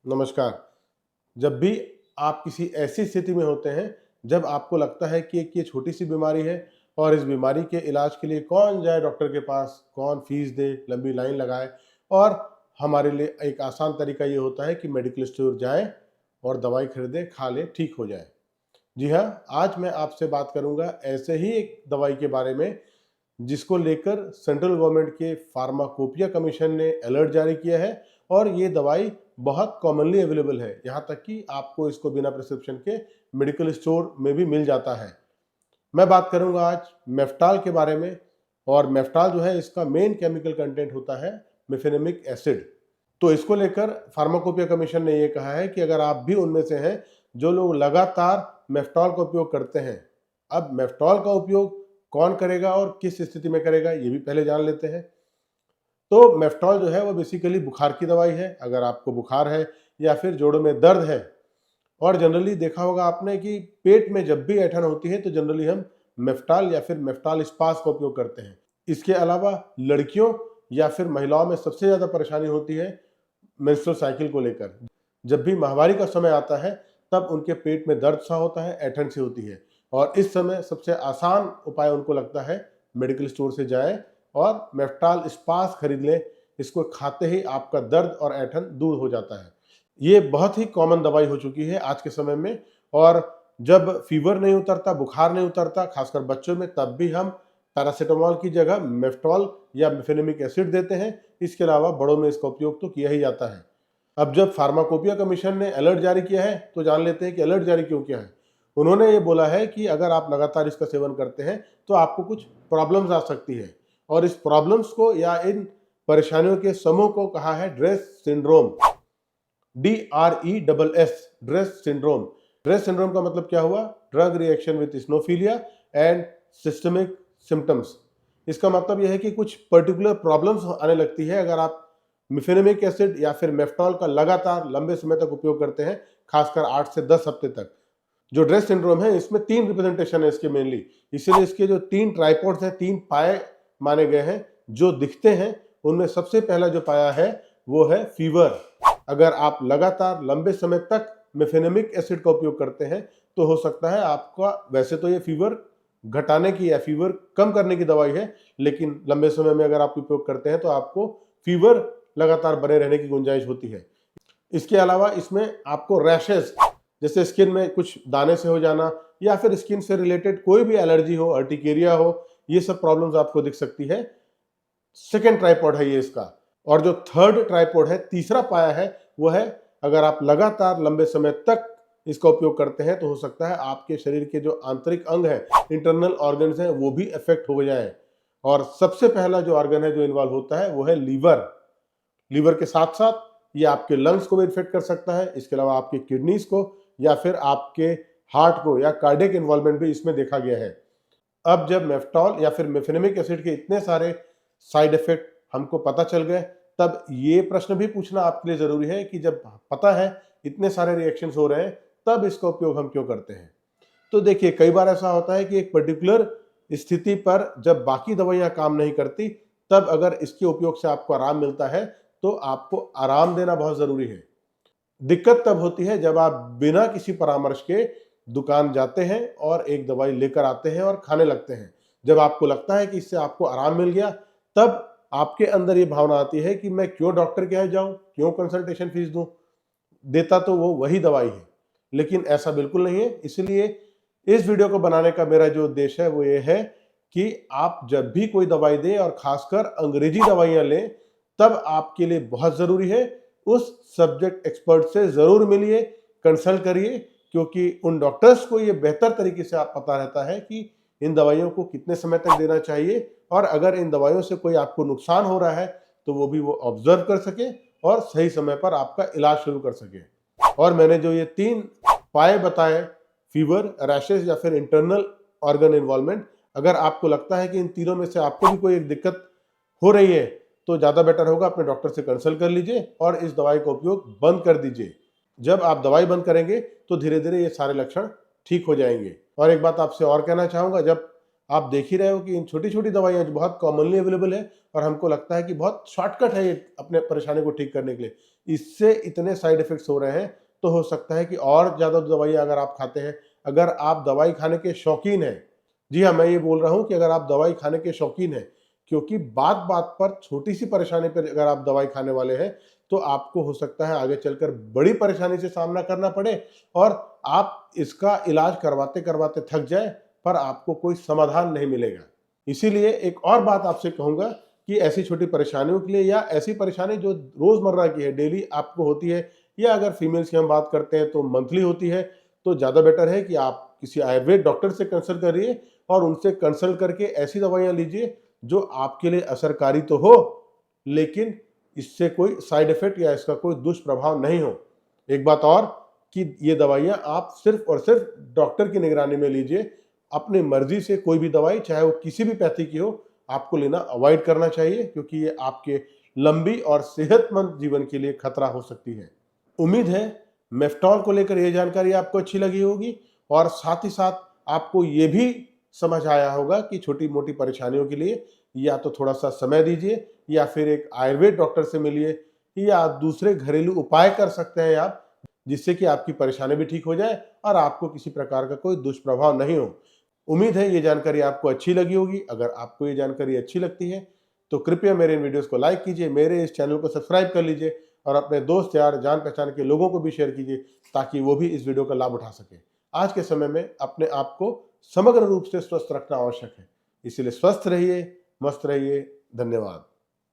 नमस्कार। जब भी आप किसी ऐसी स्थिति में होते हैं जब आपको लगता है कि एक ये छोटी सी बीमारी है और इस बीमारी के इलाज के लिए कौन जाए डॉक्टर के पास, कौन फीस दे, लंबी लाइन लगाए, और हमारे लिए एक आसान तरीका ये होता है कि मेडिकल स्टोर जाएं और दवाई खरीदें, खा लें, ठीक हो जाए। जी हाँ, आज मैं आपसे बात करूंगा ऐसे ही एक दवाई के बारे में जिसको लेकर सेंट्रल गवर्नमेंट के फार्माकोपिया कमीशन ने अलर्ट जारी किया है। और ये दवाई बहुत कॉमनली अवेलेबल है, यहाँ तक कि आपको इसको बिना प्रिस्क्रिप्शन के मेडिकल स्टोर में भी मिल जाता है। मैं बात करूंगा आज मेफ्टाल के बारे में। और मेफ्टाल जो है, इसका मेन केमिकल कंटेंट होता है मेफेनेमिक एसिड। तो इसको लेकर फार्माकोपिया कमीशन ने ये कहा है कि अगर आप भी उनमें से हैं जो लोग लगातार मेफ्टॉल का उपयोग करते हैं, अब मेफ्टॉल का उपयोग कौन करेगा और किस स्थिति में करेगा ये भी पहले जान लेते हैं। तो मेफ्टॉल जो है वो बेसिकली बुखार की दवाई है। अगर आपको बुखार है या फिर जोड़ों में दर्द है, और जनरली देखा होगा आपने कि पेट में जब भी ऐंठन होती है तो जनरली हम मेफ्टाल या फिर मेफ्टाल स्पास का उपयोग करते हैं। इसके अलावा लड़कियों या फिर महिलाओं में सबसे ज़्यादा परेशानी होती है मेंस्ट्रुअल साइकिल को लेकर। जब भी माहवारी का समय आता है तब उनके पेट में दर्द सा होता है, ऐंठन सी होती है, और इस समय सबसे आसान उपाय उनको लगता है मेडिकल स्टोर से जाएं और मेफ्टाल स्पास खरीद लें। इसको खाते ही आपका दर्द और ऐंठन दूर हो जाता है। ये बहुत ही कॉमन दवाई हो चुकी है आज के समय में। और जब फीवर नहीं उतरता, बुखार नहीं उतरता, खासकर बच्चों में, तब भी हम पैरासीटामोल की जगह मेफ्टॉल या मेफेनेमिक एसिड देते हैं। इसके अलावा बड़ों में इसका उपयोग तो किया ही जाता है। अब जब फार्माकोपिया कमीशन ने अलर्ट जारी किया है तो जान लेते हैं कि अलर्ट जारी क्यों किया है। उन्होंने ये बोला है कि अगर आप लगातार इसका सेवन करते हैं तो आपको कुछ प्रॉब्लम्स आ सकती है, और इस प्रॉब्लम्स को या इन परेशानियों के समूह को कहा है DRESS syndrome. DRESS, DRESS syndrome. DRESS syndrome का मतलब क्या हुआ? Drug reaction with eosinophilia and systemic symptoms. इसका मतलब यह है कि कुछ पर्टिकुलर प्रॉब्लम्स आने लगती है अगर आप मिफेनेमिक एसिड या फिर मेफ्टॉल का लगातार लंबे समय तक उपयोग करते हैं, खासकर 8 से 10 हफ्ते तक। जो ड्रेस सिंड्रोम है, इसमें 3 रिप्रेजेंटेशन है इसके मेनली, इसीलिए इसके जो 3 ट्राइपॉड्स हैं, 3 पाए माने गए हैं जो दिखते हैं। उनमें सबसे पहला जो पाया है वो है फीवर। अगर आप लगातार लंबे समय तक मेफेनेमिक एसिड का उपयोग करते हैं तो हो सकता है आपका, वैसे तो ये फीवर घटाने की या फीवर कम करने की दवाई है, लेकिन लंबे समय में अगर आप उपयोग करते हैं तो आपको फीवर लगातार बने रहने की गुंजाइश होती है। इसके अलावा इसमें आपको रैशेस, जैसे स्किन में कुछ दाने से हो जाना या फिर स्किन से रिलेटेड कोई भी एलर्जी हो, अर्टिकेरिया हो, ये सब प्रॉब्लम्स आपको दिख सकती है। सेकेंड ट्राइपॉड है ये इसका। और जो थर्ड ट्राइपॉड है, तीसरा पाया है, वो है अगर आप लगातार लंबे समय तक इसका उपयोग करते हैं तो हो सकता है आपके शरीर के जो आंतरिक अंग है, इंटरनल ऑर्गन्स हैं, वो भी इफेक्ट हो जाए। और सबसे पहला जो ऑर्गन है जो इन्वॉल्व होता है वो है लीवर। लीवर के साथ साथ ये आपके लंग्स को भी इन्फेक्ट कर सकता है। इसके अलावा आपके किडनीज को या फिर आपके हार्ट को, या कार्डियक इन्वॉल्वमेंट भी इसमें देखा गया है। अब जब मेफ्टॉल या फिर मेफेनेमिक एसिड के इतने सारे साइड इफेक्ट हमको पता चल गए, तब ये प्रश्न भी पूछना आपके लिए जरूरी है कि जब पता है इतने सारे रिएक्शंस हो रहे हैं, तब इसका उपयोग हम क्यों करते हैं। तो देखिए, कई बार ऐसा होता है कि एक पर्टिकुलर स्थिति पर जब बाकी दवाइयां काम नहीं करती, तब अगर इसके उपयोग से आपको आराम मिलता है तो आपको आराम देना बहुत जरूरी है। दिक्कत तब होती है जब आप बिना किसी परामर्श के दुकान जाते हैं और एक दवाई लेकर आते हैं और खाने लगते हैं। जब आपको लगता है कि इससे आपको आराम मिल गया, तब आपके अंदर ये भावना आती है कि मैं क्यों डॉक्टर के यहाँ जाऊं, क्यों कंसल्टेशन फीस दूं, देता तो वो वही दवाई है। लेकिन ऐसा बिल्कुल नहीं है। इसलिए इस वीडियो को बनाने का मेरा जो उद्देश्य है वो ये है कि आप जब भी कोई दवाई दें, और खासकर अंग्रेजी दवाइयां लें, तब आपके लिए बहुत जरूरी है उस सब्जेक्ट एक्सपर्ट से जरूर मिलिए, कंसल्ट करिए, क्योंकि उन डॉक्टर्स को ये बेहतर तरीके से आप पता रहता है कि इन दवाइयों को कितने समय तक देना चाहिए, और अगर इन दवाइयों से कोई आपको नुकसान हो रहा है तो वो भी वो ऑब्जर्व कर सके और सही समय पर आपका इलाज शुरू कर सके। और मैंने जो ये 3 पाए बताए, फीवर, रैशेस या फिर इंटरनल ऑर्गन इन्वॉल्वमेंट, अगर आपको लगता है कि इन तीनों में से आपको भी कोई एक दिक्कत हो रही है तो ज़्यादा बेटर होगा अपने डॉक्टर से कंसल्ट कर लीजिए और इस दवाई का उपयोग बंद कर दीजिए। जब आप दवाई बंद करेंगे तो धीरे धीरे ये सारे लक्षण ठीक हो जाएंगे। और एक बात आपसे और कहना चाहूँगा, जब आप देख ही रहे हो कि इन छोटी छोटी दवाइयाँ जो बहुत कॉमनली अवेलेबल है और हमको लगता है कि बहुत शॉर्टकट है ये अपने परेशानी को ठीक करने के लिए, इससे इतने साइड इफेक्ट्स हो रहे हैं, तो हो सकता है कि और ज़्यादा दवाइयाँ अगर आप खाते हैं, अगर आप दवाई खाने के शौकीन हैं, जी हाँ, मैं ये बोल रहा हूँ कि अगर आप दवाई खाने के शौकीन हैं, क्योंकि बात-बात पर छोटी-सी परेशानी पर अगर आप दवाई खाने वाले हैं, तो आपको हो सकता है आगे चलकर बड़ी परेशानी से सामना करना पड़े और आप इसका इलाज करवाते-करवाते थक जाएँ, पर आपको कोई समाधान नहीं मिलेगा। इसीलिए एक और बात आपसे कहूँगा कि ऐसी छोटी परेशानियों के लिए या ऐसी परेशानी जो रोज़मर्रा की है, डेली आपको होती है, या अगर फीमेल्स की हम बात करते हैं तो मंथली होती है, तो ज़्यादा बेटर है कि आप किसी आयुर्वेद डॉक्टर से कंसल्ट करिए और उनसे कंसल्ट करके ऐसी दवाइयाँ लीजिए जो आपके लिए असरकारी तो हो, लेकिन इससे कोई साइड इफ़ेक्ट या इसका कोई दुष्प्रभाव नहीं हो। एक बात और कि ये दवाइयाँ आप सिर्फ़ और सिर्फ़ डॉक्टर की निगरानी में लीजिए। अपनी मर्ज़ी से कोई भी दवाई, चाहे वो किसी भी पैथी की हो, आपको लेना अवॉइड करना चाहिए, क्योंकि ये आपके लंबी और सेहतमंद जीवन के लिए खतरा हो सकती है। उम्मीद है मेफ्टॉल को लेकर ये जानकारी आपको अच्छी लगी होगी और साथ ही साथ आपको ये भी समझ आया होगा कि छोटी-मोटी परेशानियों के लिए या तो थोड़ा-सा समय दीजिए या फिर एक आयुर्वेद डॉक्टर से मिलिए या दूसरे घरेलू उपाय कर सकते हैं आप, जिससे कि आपकी परेशानी भी ठीक हो जाए और आपको किसी प्रकार का कोई दुष्प्रभाव नहीं हो। उम्मीद है ये जानकारी आपको अच्छी लगी होगी। अगर आपको ये जानकारी अच्छी लगती है, तो कृपया मेरे इन वीडियोज़ को लाइक कीजिए, मेरे इस चैनल को सब्सक्राइब कर लीजिए और अपने दोस्त यार, जान-पहचान के लोगों को भी शेयर कीजिए, ताकि वो भी इस वीडियो का लाभ उठा सकें। आज के समय में अपने आप को समग्र रूप से स्वस्थ रखना आवश्यक है। इसीलिए स्वस्थ रहिए, मस्त रहिए। धन्यवाद।